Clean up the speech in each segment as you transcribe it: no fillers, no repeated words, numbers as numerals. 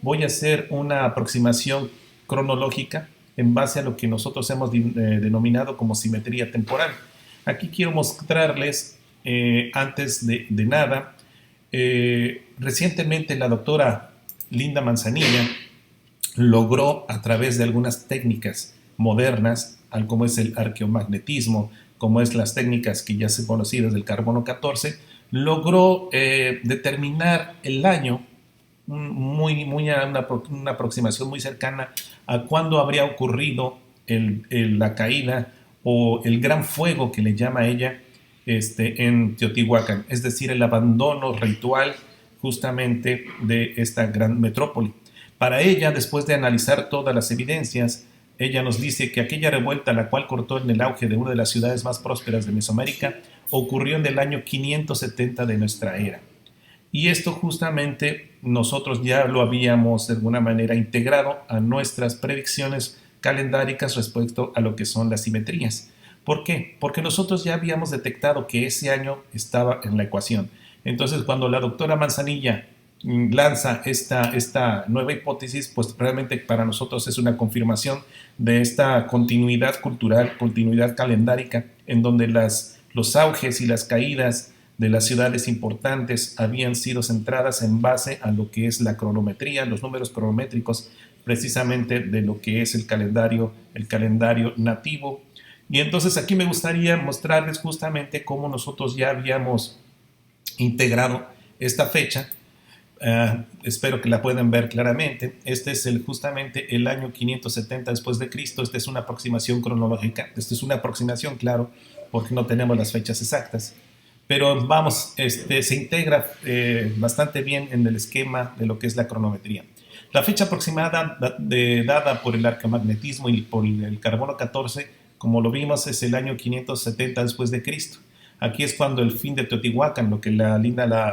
voy a hacer una aproximación cronológica en base a lo que nosotros hemos denominado como simetría temporal. Aquí quiero mostrarles, antes de nada, recientemente la doctora Linda Manzanilla logró, a través de algunas técnicas modernas, como es el arqueomagnetismo, como es las técnicas que ya se conocidas del carbono 14, logró determinar el año una aproximación muy cercana a cuándo habría ocurrido la caída o el gran fuego que le llama ella, en Teotihuacán, es decir, el abandono ritual justamente de esta gran metrópoli. Para ella, después de analizar todas las evidencias, ella nos dice que aquella revuelta, la cual cortó en el auge de una de las ciudades más prósperas de Mesoamérica, ocurrió en el año 570 de nuestra era. Y esto justamente nosotros ya lo habíamos de alguna manera integrado a nuestras predicciones calendáricas respecto a lo que son las simetrías. ¿Por qué? Porque nosotros ya habíamos detectado que ese año estaba en la ecuación. Entonces, cuando la doctora Manzanilla lanza esta nueva hipótesis, pues realmente para nosotros es una confirmación de esta continuidad cultural, continuidad calendárica, en donde los auges y las caídas de las ciudades importantes habían sido centradas en base a lo que es la cronometría, los números cronométricos, precisamente de lo que es el calendario nativo. Y entonces aquí me gustaría mostrarles justamente cómo nosotros ya habíamos integrado esta fecha. Espero que la puedan ver claramente. Este es justamente el año 570 después de Cristo. Esta es una aproximación cronológica. Esta es una aproximación, claro, porque no tenemos las fechas exactas. Pero vamos, se integra bastante bien en el esquema de lo que es la cronometría. La fecha aproximada dada por el arqueomagnetismo y por el carbono 14, como lo vimos, es el año 570 después de Cristo. Aquí es cuando el fin de Teotihuacán, lo que la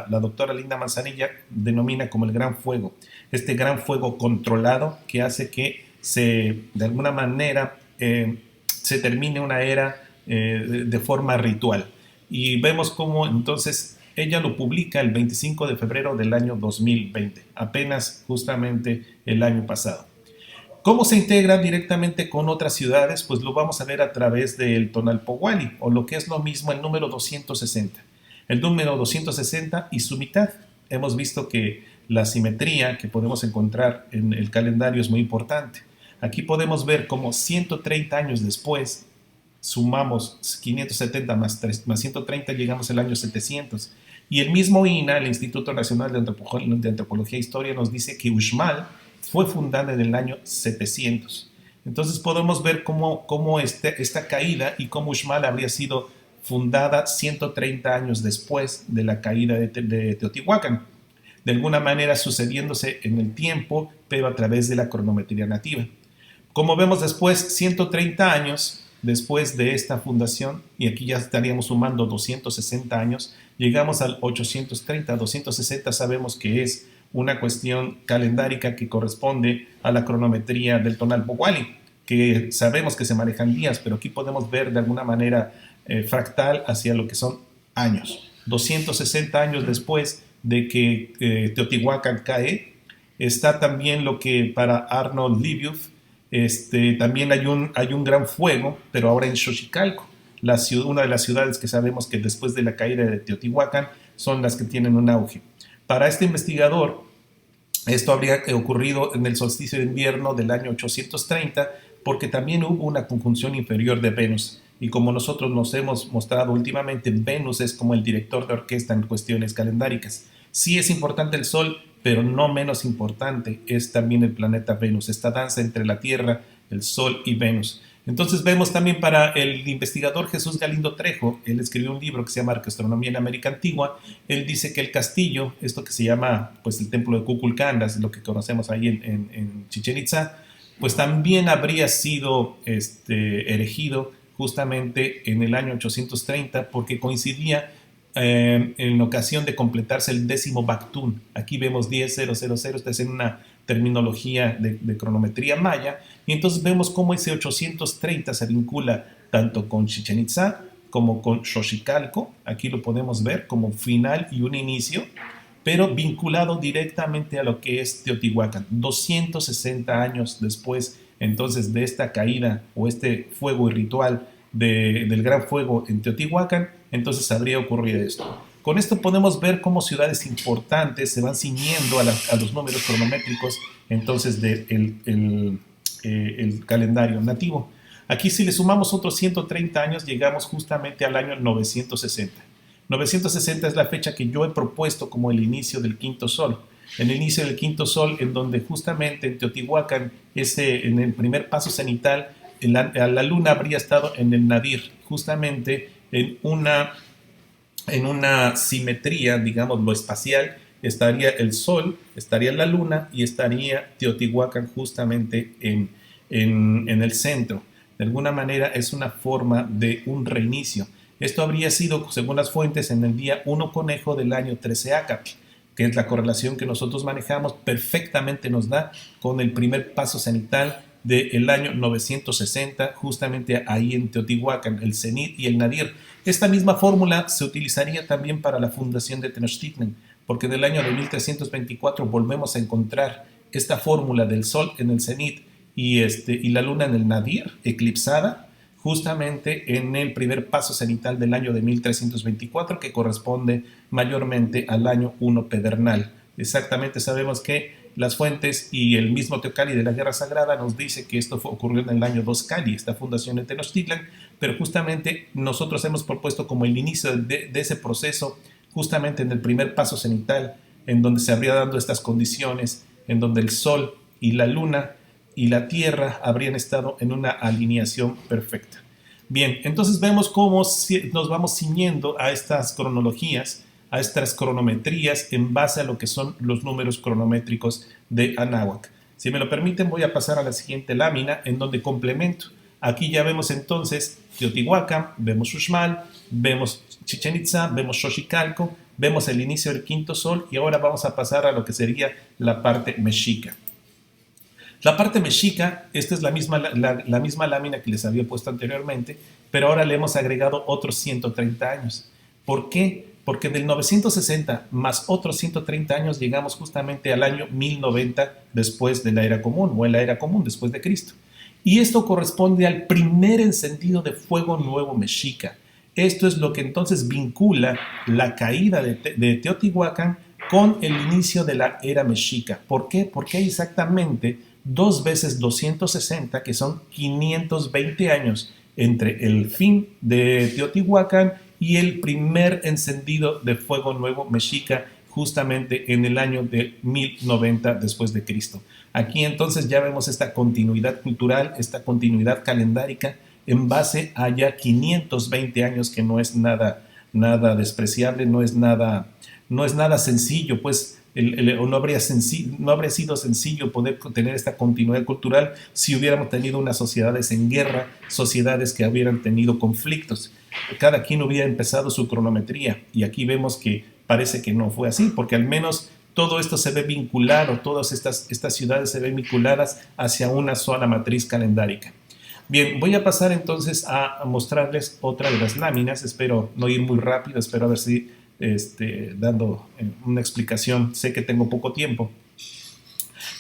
doctora Linda Manzanilla denomina como el gran fuego. Este gran fuego controlado que hace que de alguna manera se termine una era de forma ritual. Y vemos cómo entonces ella lo publica el 25 de febrero del año 2020, apenas justamente el año pasado. ¿Cómo se integra directamente con otras ciudades? Pues lo vamos a ver a través del Tonalpohualli, o lo que es lo mismo el número 260. El número 260 y su mitad. Hemos visto que la simetría que podemos encontrar en el calendario es muy importante. Aquí podemos ver cómo 130 años después, sumamos 570 más 130, llegamos al año 700. Y el mismo INA, el Instituto Nacional de Antropología e Historia, nos dice que Uxmal fue fundada en el año 700. Entonces podemos ver cómo esta caída y cómo Uxmal habría sido fundada 130 años después de la caída de Teotihuacán, de alguna manera sucediéndose en el tiempo, pero a través de la cronometría nativa. Como vemos después, 130 años después de esta fundación, y aquí ya estaríamos sumando 260 años, llegamos al 830. 260 sabemos que es una cuestión calendárica que corresponde a la cronometría del Tonalpohualli, que sabemos que se manejan días, pero aquí podemos ver de alguna manera fractal hacia lo que son años. 260 años después de que Teotihuacán cae, está también lo que para Arnold Livius, también hay un gran fuego, pero ahora en Xochicalco, una de las ciudades que sabemos que después de la caída de Teotihuacán son las que tienen un auge. Para este investigador, esto habría ocurrido en el solsticio de invierno del año 830, porque también hubo una conjunción inferior de Venus. Y como nosotros nos hemos mostrado últimamente, Venus es como el director de orquesta en cuestiones calendáricas. Sí es importante el Sol, pero no menos importante es también el planeta Venus, esta danza entre la Tierra, el Sol y Venus. Entonces vemos también para el investigador Jesús Galindo Trejo, él escribió un libro que se llama Arqueoastronomía en América Antigua. Él dice que el castillo, esto que se llama pues el templo de Kukulcán, lo que conocemos ahí en Chichén Itzá, pues también habría sido erigido justamente en el año 830 porque coincidía en ocasión de completarse el 10º Bactún. Aquí vemos 10.000, esta es en una terminología de cronometría maya, y entonces vemos cómo ese 830 se vincula tanto con Chichén Itzá como con Xochicalco. Aquí lo podemos ver como final y un inicio, pero vinculado directamente a lo que es Teotihuacán. 260 años después, entonces, de esta caída o este fuego ritual del gran fuego en Teotihuacán, entonces habría ocurrido esto. Con esto podemos ver cómo ciudades importantes se van ciñendo a los números cronométricos entonces del el calendario nativo. Aquí si le sumamos otros 130 años llegamos justamente al año 960. 960 es la fecha que yo he propuesto como el inicio del quinto sol. El inicio del quinto sol en donde justamente en Teotihuacán, en el primer paso cenital, la luna habría estado en el nadir, justamente en una simetría, digamos, lo espacial. Estaría el sol, estaría la luna y estaría Teotihuacán justamente en el centro. De alguna manera es una forma de un reinicio. Esto habría sido, según las fuentes, en el día 1 conejo del año 13 Acatl, que es la correlación que nosotros manejamos, perfectamente nos da con el primer paso cenital del año 960, justamente ahí en Teotihuacán, el cenit y el nadir. Esta misma fórmula se utilizaría también para la fundación de Tenochtitlan, porque del año de 1324 volvemos a encontrar esta fórmula del sol en el cenit y la luna en el nadir, eclipsada, justamente en el primer paso cenital del año de 1324, que corresponde mayormente al año 1 pedernal. Exactamente sabemos que las fuentes y el mismo Teocalli de la Guerra Sagrada nos dice que esto ocurrió en el año 2 Cali, esta fundación de Tenochtitlan, pero justamente nosotros hemos propuesto como el inicio de ese proceso, justamente en el primer paso cenital, en donde se habría dado estas condiciones, en donde el sol y la luna y la Tierra habrían estado en una alineación perfecta. Bien, entonces vemos cómo nos vamos ciñendo a estas cronologías, a estas cronometrías en base a lo que son los números cronométricos de Anáhuac. Si me lo permiten, voy a pasar a la siguiente lámina en donde complemento. Aquí ya vemos entonces Teotihuacán, vemos Uxmal, vemos Chichén Itzá, vemos Xochicalco, vemos el inicio del quinto sol y ahora vamos a pasar a lo que sería la parte mexica. La parte mexica, esta es la misma lámina que les había puesto anteriormente, pero ahora le hemos agregado otros 130 años. ¿Por qué? Porque del 960 más otros 130 años llegamos justamente al año 1090 después de la era común, o en la era común después de Cristo. Y esto corresponde al primer encendido de fuego nuevo mexica. Esto es lo que entonces vincula la caída de Teotihuacán con el inicio de la era mexica. ¿Por qué? Porque hay exactamente 2 veces 260, que son 520 años entre el fin de Teotihuacán y el primer encendido de fuego nuevo mexica, justamente en el año de 1090 después de Cristo. Aquí entonces ya vemos esta continuidad cultural, esta continuidad calendárica en base a ya 520 años, que no es nada despreciable, no es nada sencillo, pues no habría sido sencillo poder tener esta continuidad cultural si hubiéramos tenido unas sociedades en guerra, sociedades que hubieran tenido conflictos. Cada quien hubiera empezado su cronometría y aquí vemos que parece que no fue así, porque al menos todo esto se ve vinculado, todas estas ciudades se ven vinculadas hacia una sola matriz calendárica. Bien, voy a pasar entonces a mostrarles otra de las láminas. Espero no ir muy rápido, espero a ver si dando una explicación. Sé que tengo poco tiempo.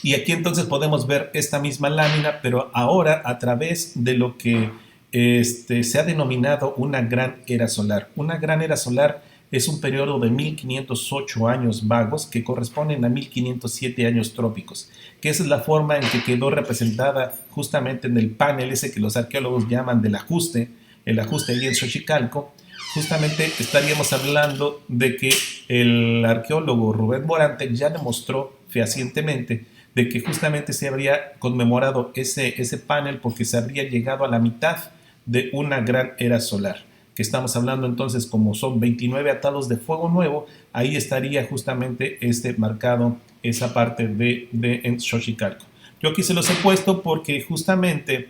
Y aquí entonces podemos ver esta misma lámina, pero ahora a través de lo que se ha denominado una gran era solar. Una gran era solar es un periodo de 1508 años vagos que corresponden a 1507 años trópicos, que esa es la forma en que quedó representada justamente en el panel ese que los arqueólogos llaman del ajuste, el ajuste ahí en Xochicalco. Justamente estaríamos hablando de que el arqueólogo Rubén Morante ya demostró fehacientemente de que justamente se habría conmemorado ese panel porque se habría llegado a la mitad de una gran era solar, que estamos hablando entonces como son 29 atados de fuego nuevo, ahí estaría justamente marcado esa parte de Xochicalco. Yo aquí se los he puesto porque justamente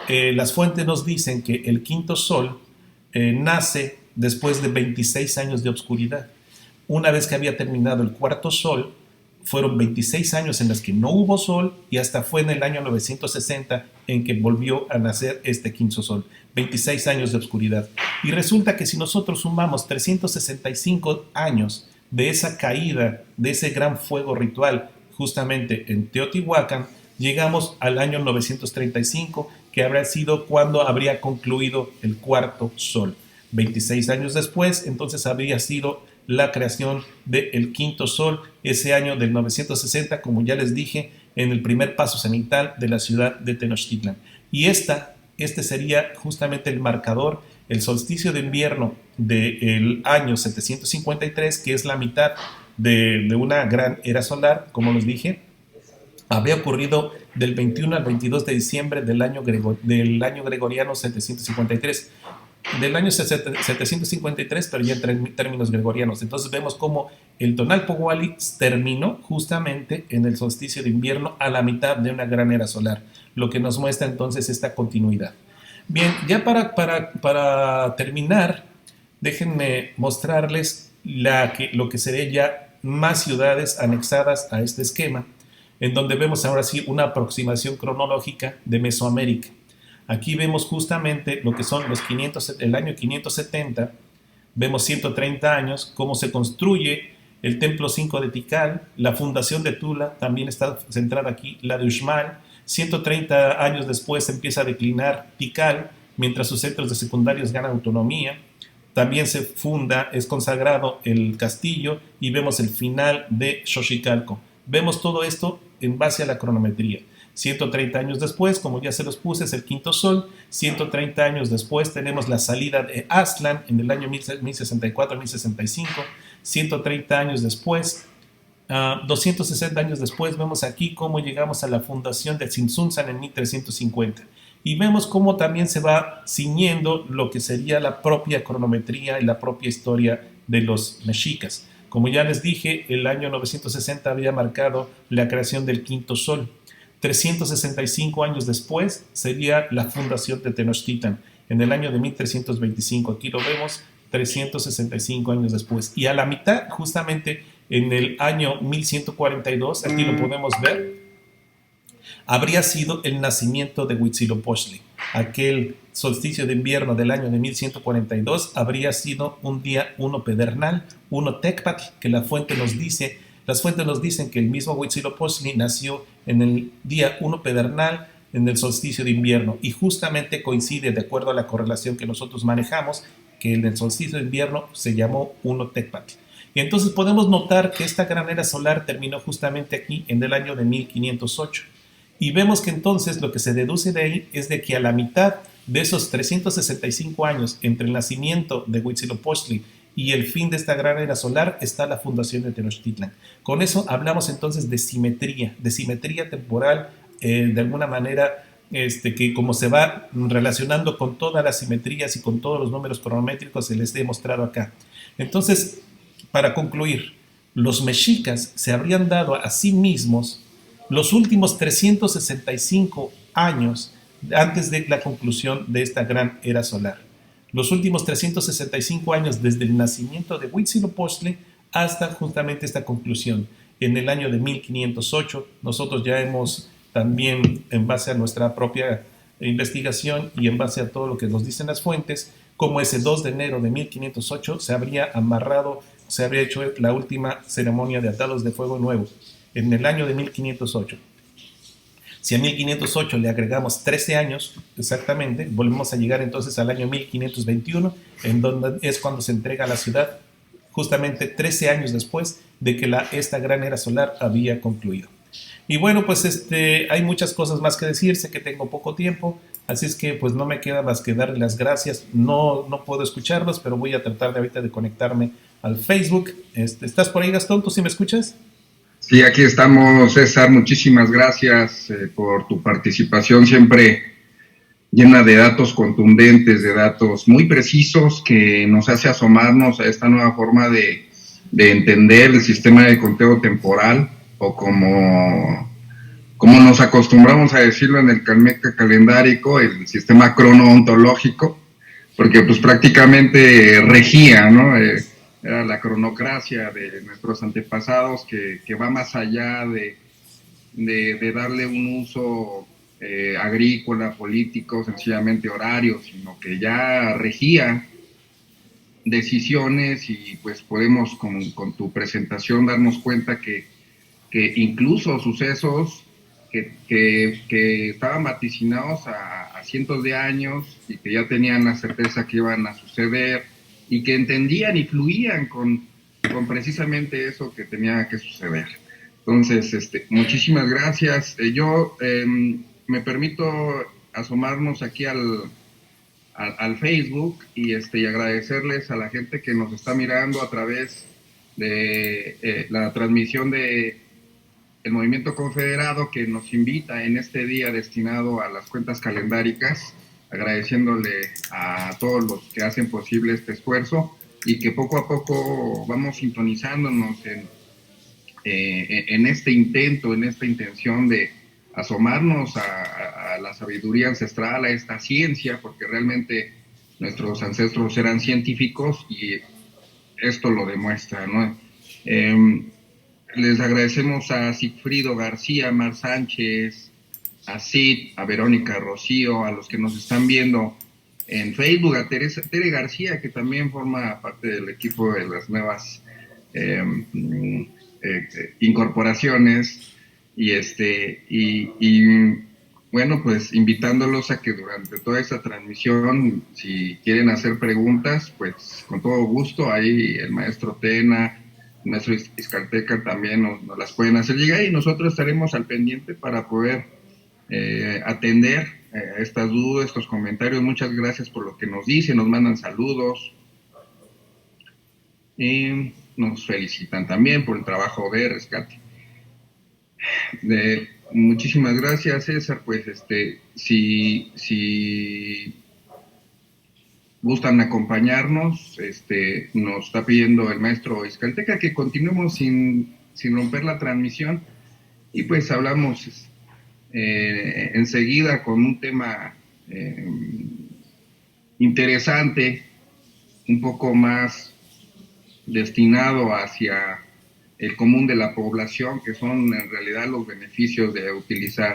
las fuentes nos dicen que el quinto sol nace después de 26 años de oscuridad. Una vez que había terminado el cuarto sol, fueron 26 años en los que no hubo sol y hasta fue en el año 960 en que volvió a nacer este quinto sol. 26 años de oscuridad. Y resulta que si nosotros sumamos 365 años de esa caída, de ese gran fuego ritual, justamente en Teotihuacán, llegamos al año 935, que habrá sido cuando habría concluido el cuarto sol. 26 años después, entonces habría sido la creación del quinto sol, ese año del 960, como ya les dije, en el primer paso cenital de la ciudad de Tenochtitlan. Y este sería justamente el marcador, el solsticio de invierno del año 753, que es la mitad de una gran era solar, como les dije, habría ocurrido del 21 al 22 de diciembre del año gregoriano 753, del año 753, pero ya en términos gregorianos. Entonces vemos cómo el Tonalpohualli terminó justamente en el solsticio de invierno a la mitad de una gran era solar, lo que nos muestra entonces esta continuidad. Bien, ya para terminar, déjenme mostrarles lo que sería ya más ciudades anexadas a este esquema, en donde vemos ahora sí una aproximación cronológica de Mesoamérica. Aquí vemos justamente lo que son el año 570, vemos 130 años, cómo se construye el templo 5 de Tikal, la fundación de Tula, también está centrada aquí, la de Uxmal. 130 años después empieza a declinar Tikal, mientras sus centros de secundarios ganan autonomía. También se funda, es consagrado el castillo y vemos el final de Xochicalco. Vemos todo esto en base a la cronometría. 130 años después, como ya se los puse, es el quinto sol. 130 años después tenemos la salida de Aztlán en el año 1064-1065. 130 años después, 260 años después, vemos aquí cómo llegamos a la fundación de Tzintzuntzan en 1350. Y vemos cómo también se va ciñendo lo que sería la propia cronometría y la propia historia de los mexicas. Como ya les dije, el año 960 había marcado la creación del quinto sol. 365 años después sería la fundación de Tenochtitlan, en el año de 1325. Aquí lo vemos, 365 años después. Y a la mitad, justamente en el año 1142, aquí lo podemos ver, habría sido el nacimiento de Huitzilopochtli. Aquel solsticio de invierno del año de 1142 habría sido un día 1 pedernal, 1 tecpatl, que las fuentes nos dicen que el mismo Huitzilopochtli nació en el día 1 pedernal, en el solsticio de invierno, y justamente coincide, de acuerdo a la correlación que nosotros manejamos, que en el solsticio de invierno se llamó 1 tecpatl. Y entonces podemos notar que esta gran era solar terminó justamente aquí en el año de 1508. Y vemos que entonces lo que se deduce de ahí es de que a la mitad de esos 365 años entre el nacimiento de Huitzilopochtli y el fin de esta gran era solar está la fundación de Tenochtitlan. Con eso hablamos entonces de simetría temporal, de alguna manera, que como se va relacionando con todas las simetrías y con todos los números cronométricos se les he mostrado acá. Entonces, para concluir, los mexicas se habrían dado a sí mismos los últimos 365 años antes de la conclusión de esta gran era solar. Los últimos 365 años desde el nacimiento de Huitzilopochtli hasta justamente esta conclusión. En el año de 1508, nosotros ya hemos también, en base a nuestra propia investigación y en base a todo lo que nos dicen las fuentes, como ese 2 de enero de 1508 se habría hecho la última ceremonia de atados de fuego nuevo, en el año de 1508. Si a 1508 le agregamos 13 años exactamente, volvemos a llegar entonces al año 1521, en donde es cuando se entrega a la ciudad, justamente 13 años después de que esta gran era solar había concluido. Y bueno, pues hay muchas cosas más que decir, sé que tengo poco tiempo, así es que pues no me queda más que darle las gracias. No puedo escucharlos, pero voy a tratar de ahorita de conectarme al Facebook. ¿Estás por ahí, Gastón? ¿Tú sí me escuchas? Sí, aquí estamos, César. Muchísimas gracias por tu participación, siempre llena de datos contundentes, de datos muy precisos que nos hace asomarnos a esta nueva forma de entender el sistema de conteo temporal, o como nos acostumbramos a decirlo en el Calmeca calendárico, el sistema cronoontológico, porque pues prácticamente regía, ¿no? Era la cronocracia de nuestros antepasados que va más allá de darle un uso agrícola, político, sencillamente horario, sino que ya regía decisiones y pues podemos con tu presentación darnos cuenta que incluso sucesos que estaban vaticinados a cientos de años y que ya tenían la certeza que iban a suceder y que entendían y fluían con precisamente eso que tenía que suceder. Entonces, muchísimas gracias. Yo me permito asomarnos aquí al Facebook y agradecerles a la gente que nos está mirando a través de la transmisión de el Movimiento Confederado, que nos invita en este día destinado a las cuentas calendáricas, agradeciéndole a todos los que hacen posible este esfuerzo y que poco a poco vamos sintonizándonos en este intento, en esta intención de asomarnos a la sabiduría ancestral, a esta ciencia, porque realmente nuestros ancestros eran científicos y esto lo demuestra, ¿no? Les agradecemos a Sigfrido García, a Mar Sánchez, a Cid, a Verónica Rocío, a los que nos están viendo en Facebook, a Tere García, que también forma parte del equipo de las nuevas incorporaciones, y bueno, pues invitándolos a que durante toda esta transmisión, si quieren hacer preguntas, pues con todo gusto, ahí el maestro Tena, el maestro Iscarteca también nos las pueden hacer llegar y nosotros estaremos al pendiente para poder atender estas dudas, estos comentarios. Muchas gracias por lo que nos dicen, nos mandan saludos y nos felicitan también por el trabajo de rescate. Muchísimas gracias, César. Pues si gustan acompañarnos, nos está pidiendo el maestro Iscalteca que continuemos sin romper la transmisión y pues hablamos enseguida con un tema interesante, un poco más destinado hacia el común de la población, que son en realidad los beneficios de utilizar